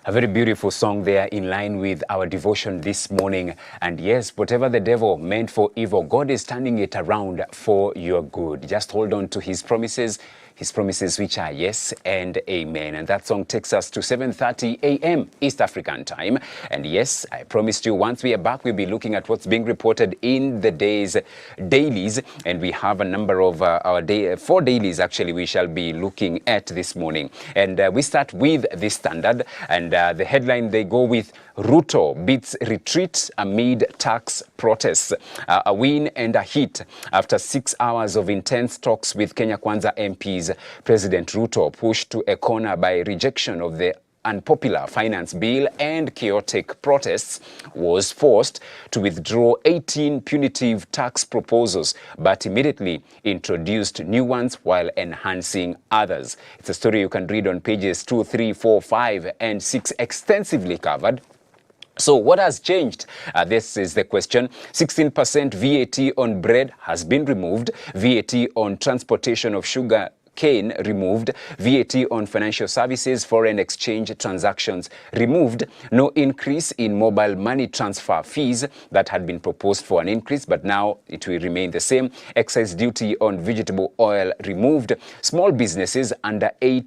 A very beautiful song there in line with our devotion this morning. And yes, whatever the devil meant for evil, God is turning it around for your good. Just hold on to his promises which are yes and amen. And that song takes us to 7:30 a.m. East African time. And yes, I promised you once we are back, we'll be looking at what's being reported in the dailies. And we have a number of four dailies actually we shall be looking at this morning. And we start with the Standard. And the headline, they go with Ruto beats retreat amid tax protests. A win and a hit after 6 hours of intense talks with Kenya Kwanza MPs. President Ruto pushed to a corner by rejection of the unpopular finance bill and chaotic protests, was forced to withdraw 18 punitive tax proposals, but immediately introduced new ones while enhancing others. It's a story you can read on pages 2, 3, 4, 5, and 6, extensively covered. So what has changed? This is the question. 16% VAT on bread has been removed. VAT on transportation of sugar cane removed. VAT on financial services, foreign exchange transactions removed. No increase in mobile money transfer fees that had been proposed for an increase, but now it will remain the same. Excise duty on vegetable oil removed. Small businesses under 8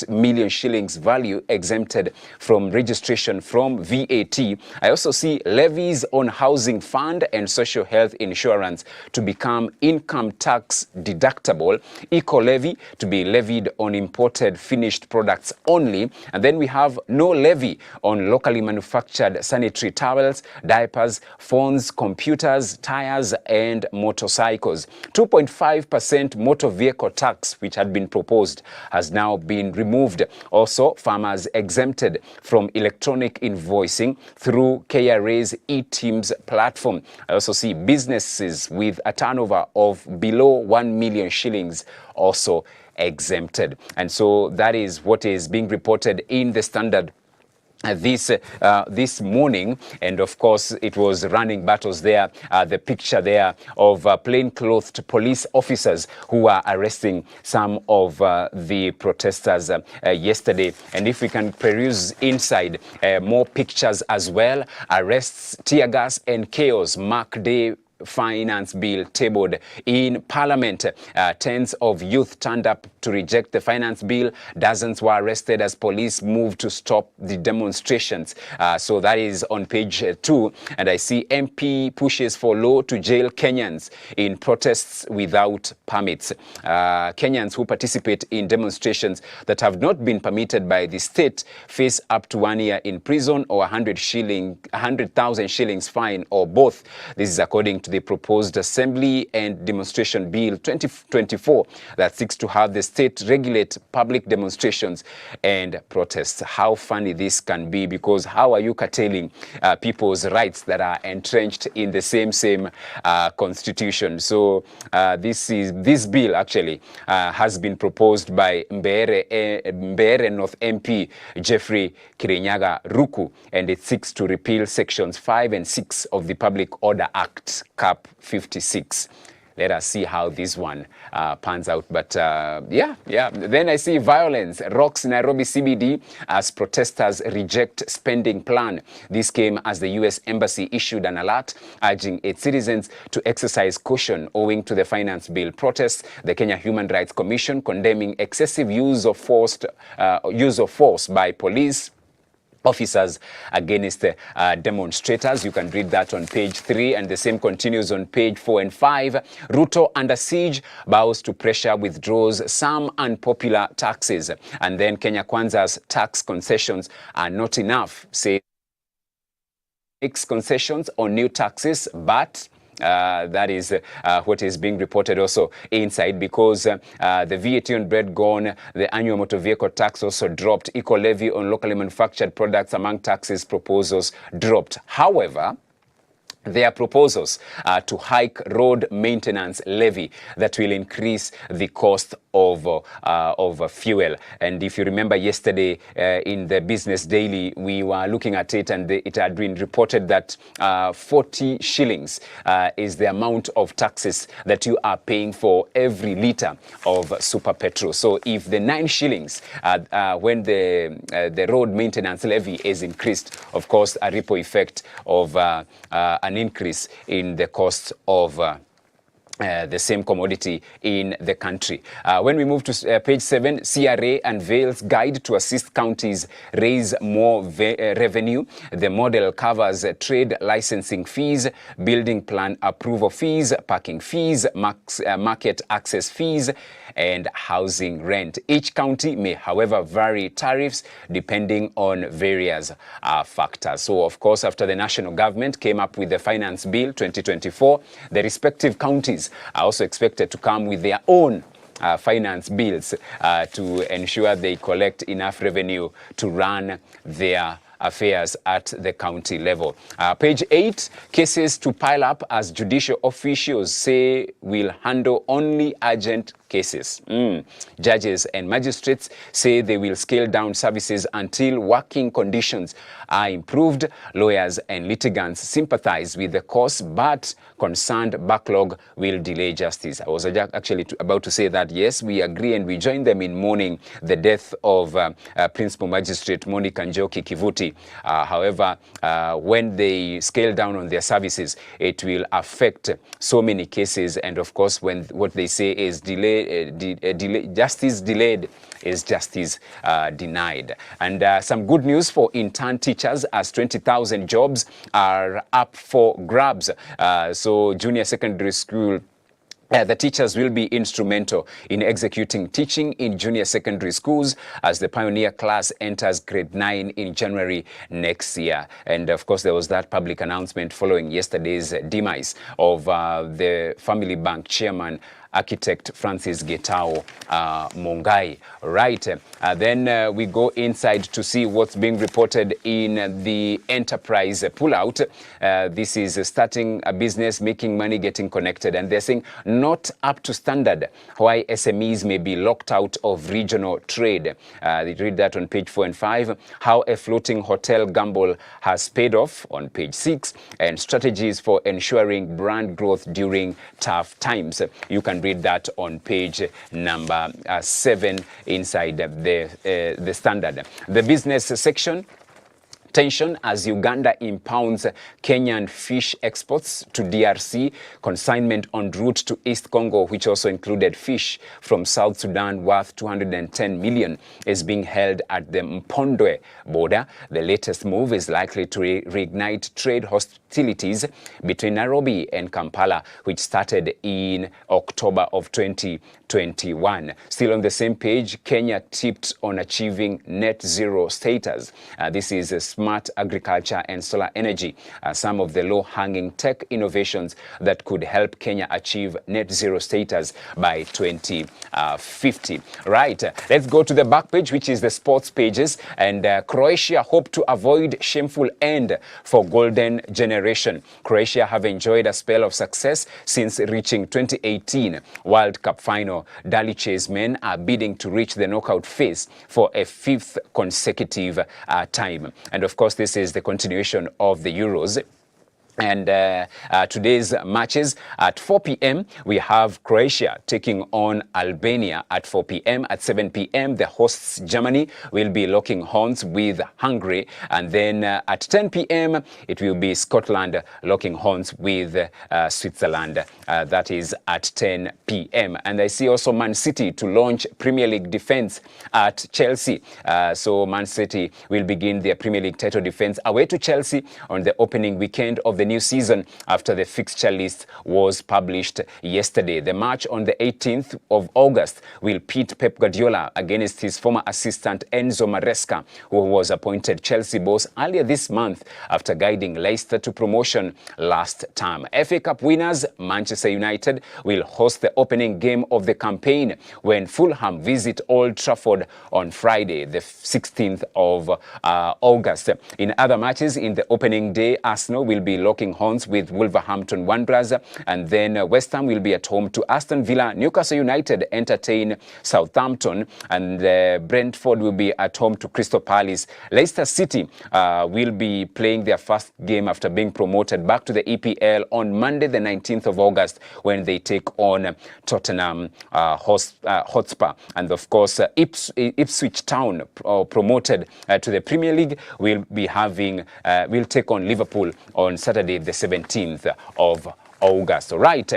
million shillings value exempted from registration from VAT. I also see levies on housing fund and social health insurance to become income tax deductible, eco-levy to be levied on imported finished products only, and then we have no levy on locally manufactured sanitary towels, diapers, phones, computers, tires, and motorcycles. 2.5% motor vehicle tax, which had been proposed, has now been removed. Also, farmers exempted from electronic invoicing through KRA's eTeams platform. I also see businesses with a turnover of below 1 million shillings also exempted. And so that is what is being reported in the Standard this morning. And of course it was running battles there. The picture there of plain-clothed police officers who are arresting some of the protesters yesterday. And if we can peruse inside, more pictures as well. Arrests, tear gas and chaos mark day finance bill tabled in Parliament. Tens of youth turned up to reject the finance bill. Dozens were arrested as police moved to stop the demonstrations. So that is on page 2. And I see MP pushes for law to jail Kenyans in protests without permits. Kenyans who participate in demonstrations that have not been permitted by the state face up to 1 year in prison or 100,000 shillings fine, or both. This is according to the proposed Assembly and Demonstration Bill 2024 that seeks to have the state regulate public demonstrations and protests. How funny this can be, because how are you curtailing people's rights that are entrenched in the same constitution? So this bill actually has been proposed by Mbeere North MP Jeffrey Kirinyaga Ruku, and it seeks to repeal sections 5 and 6 of the Public Order Act, Cap 56. Let us see how this one pans out. But yeah. Then I see violence rocks Nairobi CBD as protesters reject spending plan. This came as the U.S. Embassy issued an alert urging its citizens to exercise caution owing to the finance bill protests. The Kenya Human Rights Commission condemning excessive use of force by police officers against demonstrators. You can read that on page 3, and the same continues on page 4 and 5. Ruto under siege, bows to pressure, withdraws some unpopular taxes. And then Kenya Kwanza's tax concessions are not enough, say concessions on new taxes, but that is what is being reported also inside, because the VAT on bread gone, the annual motor vehicle tax also dropped, eco-levy on locally manufactured products among taxes proposals dropped. However, their proposals to hike road maintenance levy that will increase the cost of fuel. And if you remember yesterday in the Business Daily, we were looking at it, and it had been reported that 40 shillings is the amount of taxes that you are paying for every litre of super petrol. So if the 9 shillings when the road maintenance levy is increased, of course, a ripple effect of an increase in the cost of the same commodity in the country. When we move to page 7, CRA unveils guide to assist counties raise more revenue. The model covers trade licensing fees, building plan approval fees, parking fees, market access fees, and housing rent. Each county may, however, vary tariffs depending on various factors. So, of course, after the national government came up with the Finance Bill 2024, the respective counties are also expected to come with their own finance bills to ensure they collect enough revenue to run their affairs at the county level. Page 8, cases to pile up as judicial officials say will handle only urgent cases. Judges and magistrates say they will scale down services until working conditions are improved. Lawyers and litigants sympathize with the course, but concerned backlog will delay justice. I was actually about to say that, yes, we agree and we join them in mourning the death of Principal Magistrate Monica Njoki Kivuti. However, when they scale down on their services, it will affect so many cases. And of course, when what they say is justice delayed is justice denied. And some good news for intern teachers, as 20,000 jobs are up for grabs. So junior secondary school the teachers will be instrumental in executing teaching in junior secondary schools as the pioneer class enters grade 9 in January next year. And of course, there was that public announcement following yesterday's demise of the Family Bank chairman, architect Francis Getao Mongai. Right. Then we go inside to see what's being reported in the enterprise pullout. This is starting a business, making money, getting connected. And they're saying not up to standard, why SMEs may be locked out of regional trade. They read that on page 4 and 5. How a floating hotel gamble has paid off on page 6. And strategies for ensuring brand growth during tough times. You can read that on page number 7 inside the Standard. The business section. Tension as Uganda impounds Kenyan fish exports to DRC. Consignment en route to East Congo, which also included fish from South Sudan worth 210 million, is being held at the Mpondwe border. The latest move is likely to reignite trade hostilities between Nairobi and Kampala, which started in October of 2021. Still on the same page, Kenya tipped on achieving net zero status. This is a smart agriculture and solar energy, some of the low-hanging tech innovations that could help Kenya achieve net zero status by 2050. Right, let's go to the back page, which is the sports pages. And Croatia hope to avoid shameful end for golden generation. Croatia have enjoyed a spell of success since reaching 2018 World Cup final. Dalic's men are bidding to reach the knockout phase for a 5th consecutive time. And of course, this is the continuation of the Euros. And today's matches at 4 p.m. we have Croatia taking on Albania at 4 p.m. At 7 p.m. the hosts Germany will be locking horns with Hungary, and then at 10 p.m. it will be Scotland locking horns with Switzerland. That is at 10 p.m. And I see also Man City to launch Premier League defense at Chelsea. So Man City will begin their Premier League title defense away to Chelsea on the opening weekend of the new season after the fixture list was published yesterday. The match on the 18th of August will pit Pep Guardiola against his former assistant Enzo Maresca, who was appointed Chelsea boss earlier this month after guiding Leicester to promotion last term. FA Cup winners Manchester United will host the opening game of the campaign when Fulham visit Old Trafford on Friday, the 16th of August. In other matches in the opening day, Arsenal will be locking horns with Wolverhampton Wanderers. And then West Ham will be at home to Aston Villa. Newcastle United entertain Southampton, and Brentford will be at home to Crystal Palace. Leicester City will be playing their first game after being promoted back to the EPL on Monday the 19th of August when they take on Tottenham Hotspur. And of course Ipswich Town, promoted to the Premier League, will take on Liverpool on Saturday the 17th of August. All right.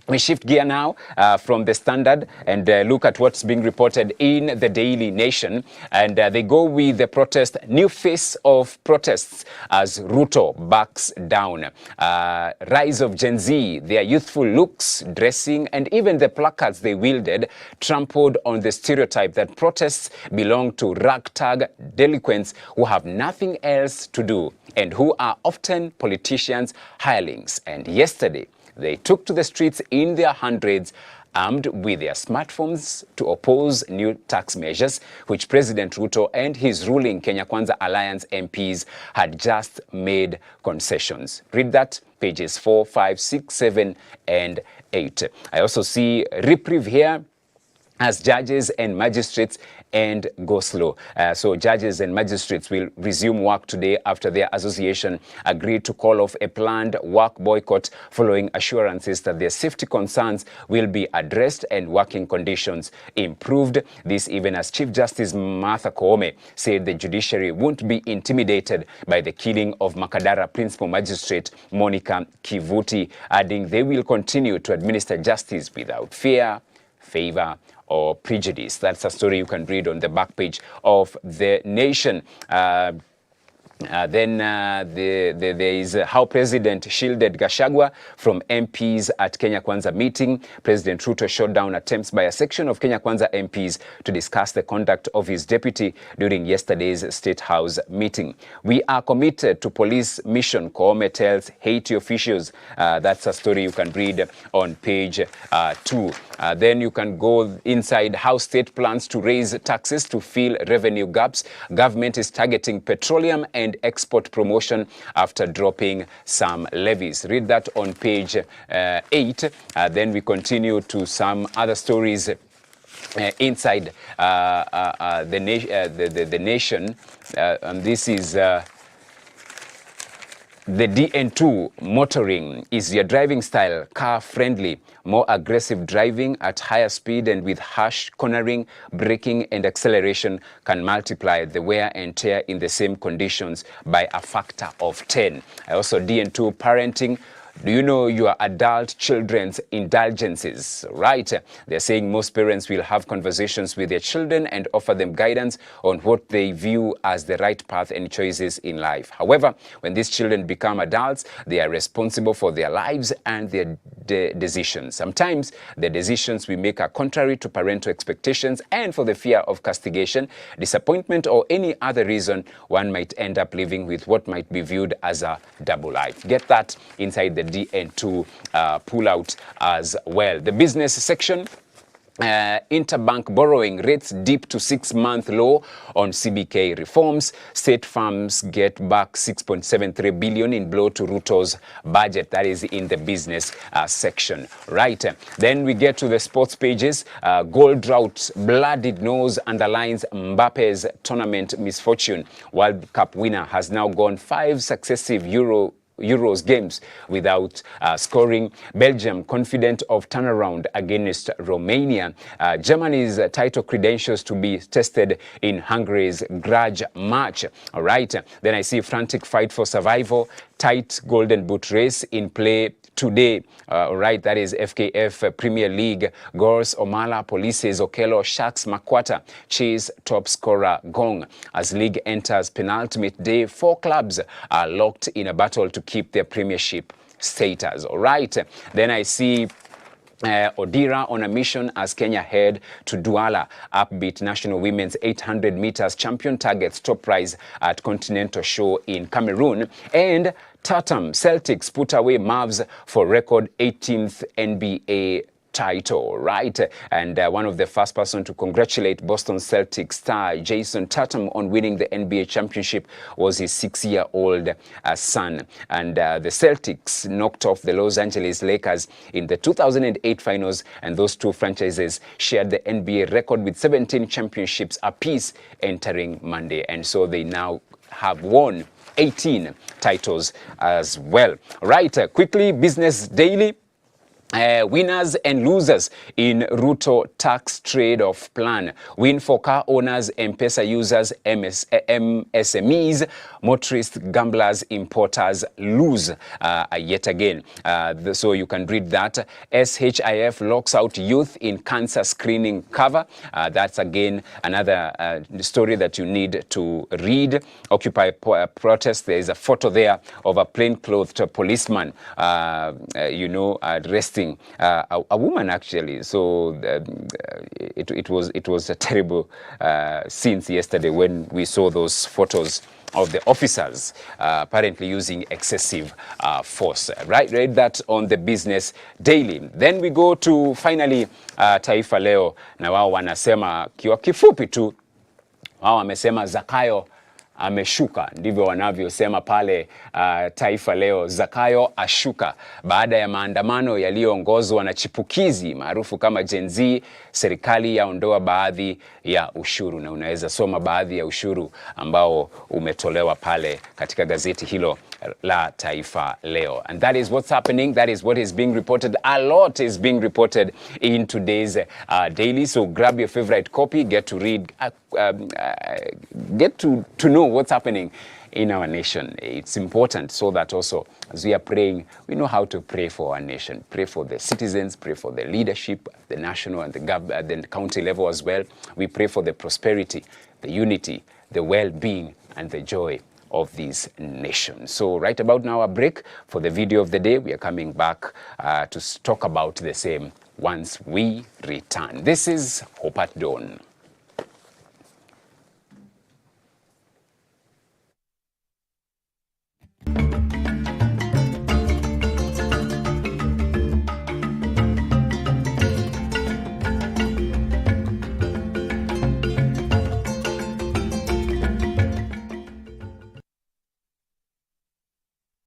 We shift gear now from the Standard and look at what's being reported in the Daily Nation. And they go with the protest, new face of protests as Ruto backs down. Rise of Gen Z, their youthful looks, dressing, and even the placards they wielded trampled on the stereotype that protests belong to ragtag delinquents who have nothing else to do and who are often politicians' hirelings. And yesterday, they took to the streets in their hundreds, armed with their smartphones, to oppose new tax measures, which President Ruto and his ruling Kenya Kwanza Alliance MPs had just made concessions. Read that, pages 4, 5, 6, 7, and 8. I also see reprieve here as judges and magistrates and go slow. So judges and magistrates will resume work today after their association agreed to call off a planned work boycott following assurances that their safety concerns will be addressed and working conditions improved. This even as Chief Justice Martha Koome said the judiciary won't be intimidated by the killing of Makadara Principal Magistrate Monica Kivuti, adding they will continue to administer justice without fear, favor, or prejudice. That's a story you can read on the back page of The Nation. Then there is how President shielded Gachagua from MPs at Kenya Kwanza meeting. President Ruto shot down attempts by a section of Kenya Kwanza MPs to discuss the conduct of his deputy during yesterday's State House meeting. We are committed to police mission, Koome tells Haiti officials. That's a story you can read on page 2. Then you can go inside how state plans to raise taxes to fill revenue gaps. Government is targeting petroleum and export promotion after dropping some levies. Read that on page 8. Then we continue to some other stories inside the Nation. And this is the DN2 motoring. Is your driving style car friendly? More aggressive driving at higher speed and with harsh cornering, braking and acceleration can multiply the wear and tear in the same conditions by a factor of 10. Also DN2 parenting. Do you know your adult children's indulgences? Right. They're saying most parents will have conversations with their children and offer them guidance on what they view as the right path and choices in life. However, when these children become adults, they are responsible for their lives and their decisions. Sometimes the decisions we make are contrary to parental expectations, and for the fear of castigation, disappointment, or any other reason, one might end up living with what might be viewed as a double life. Get that inside the DN2 pullout as well. The business section. Interbank borrowing rates dip to 6-month low on CBK reforms. State farms get back 6.73 billion in blow to Ruto's budget. That is in the business section. Right. Then we get to the sports pages. Goal drought, bloodied nose underlines Mbappe's tournament misfortune. World Cup winner has now gone 5 successive Euros games without scoring. Belgium confident of turnaround against Romania. Germany's title credentials to be tested in Hungary's grudge match. All right. Then I see frantic fight for survival. Tight golden boot race in play today. Right, that is FKF Premier League. Gors Omala, Polices, Okello, Sharks, Makwata chase top scorer Gong. As league enters penultimate day, 4 clubs are locked in a battle to keep their premiership status. All right, then I see Odira on a mission as Kenya head to Douala. Upbeat national women's 800 meters champion targets top prize at Continental Show in Cameroon. And Tatum Celtics put away Mavs for record 18th NBA title, right? And one of the first person to congratulate Boston Celtics star Jason Tatum on winning the NBA championship was his 6-year-old son. And the Celtics knocked off the Los Angeles Lakers in the 2008 finals, and those two franchises shared the NBA record with 17 championships apiece entering Monday. And so they now have won 18 titles as well. Right, quickly, Business Daily. Winners and losers in Ruto tax trade-off plan. Win for car owners, M-Pesa users, MSMEs, motorists, gamblers, importers lose yet again. So you can read that. SHIF locks out youth in cancer screening cover. That's again another story that you need to read. Occupy protest. There is a photo there of a plainclothed policeman, arresting a woman actually. So it was a terrible scene yesterday when we saw those photos of the officers apparently using excessive force. Right, read that on the Business Daily. Then we go to finally Taifa Leo, na wao wanasema kiwa kifupi tu, wao wamesema Zakayo ameshuka, ndivyo wanavyosema pale Taifa Leo. Zakayo ashuka baada ya maandamano yaliyoongozwa na chipukizi maarufu kama Gen Z. Serikali yaondoa baadhi ya ushuru, na unaweza soma baadhi ya ushuru ambao umetolewa pale katika gazeti hilo la Taifa Leo. And that is what's happening. That is what is being reported. A lot is being reported in today's daily. So grab your favorite copy, get to read, get to know what's happening in our nation. It's important so that also as we are praying, we know how to pray for our nation. Pray for the citizens, pray for the leadership, the national and the county level as well. We pray for the prosperity, the unity, the well-being and the joy of this nation. So right about now, a break for the video of the day. We are coming back to talk about the same once we return. This is Hope at Dawn.